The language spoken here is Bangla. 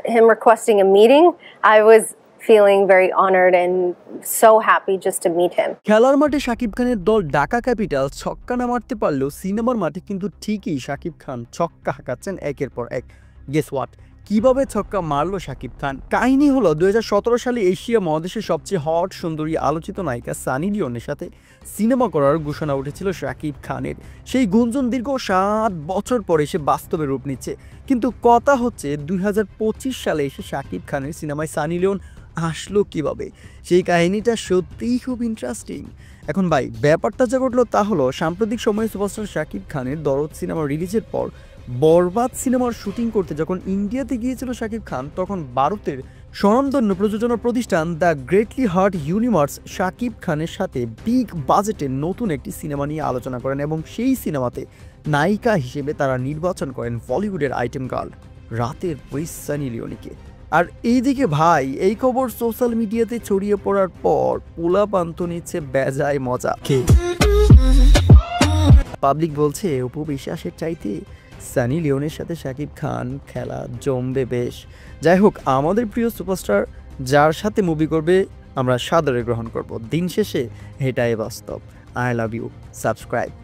him requesting a meeting, I was feeling very honored and so happy just to meet him. খেলার মাঠে শাকিব খানের দল ঢাকা ক্যাপিটাল ছক্কা না মারতে পারলেও সিনেমার মাঠে কিন্তু ঠিকই শাকিব খান ছক্কা হাঁকাচ্ছেন একের পর এক। গেস হোয়াট, কিভাবে ছক্কা মারলো শাকিব খান? কাহিনী হলো 2017 সালে এশিয়া মহাদেশের সবচেয়ে হট সুন্দরী আলোচিত নায়িকা সানি লিওনের সাথে সিনেমা করার ঘোষণা উঠেছিল শাকিব খানের। সেই গুঞ্জন দীর্ঘ 7 বছর পরে এসে বাস্তবে রূপ নিচ্ছে। কিন্তু কথা হচ্ছে 2025 সালে এসে শাকিব খানের সিনেমায় সানি লিওন আসলো কিভাবে? সেই কাহিনীটা সত্যিই খুব ইন্টারেস্টিং। এখন ভাই, ব্যাপারটা যা ঘটলো তা হলো সাম্প্রতিক সময়ে সুপারস্টার শাকিব খানের দরদ সিনেমা রিলিজের পর বরবাদ সিনেমার শুটিং করতে যখন ইন্ডিয়াতে গিয়েছিল শাকিব খান, তখন ভারতের স্বনামধন্য প্রযোজনা প্রতিষ্ঠান the greatly heart universe Shakib খানের সাথে বিগ বাজেটের নতুন একটি সিনেমা নিয়ে আলোচনা করেন এবং সেই সিনেমাতে নায়িকা হিসেবে তারা নির্বাচন করেন বলিউডের আইটেম গার্ল রাতের প্রিন্স সানি লিওনিকে। আর এইদিকে ভাই, এই খবর সোশ্যাল মিডিয়াতে ছড়িয়ে পড়ার পর পোলাপান তো নিচ্ছে বেজায় মজা। পাবলিক বলছে অপু বিশ্বাসের চাইতে সানি লিওনের সাথে শাকিব খান খেলা জমবে বেশ। যাই হোক, আমাদের প্রিয় সুপারস্টার যার সাথে মুভি করবে আমরা সাদরে গ্রহণ করব। দিন শেষে এটাই বাস্তব। I love you. সাবস্ক্রাইব।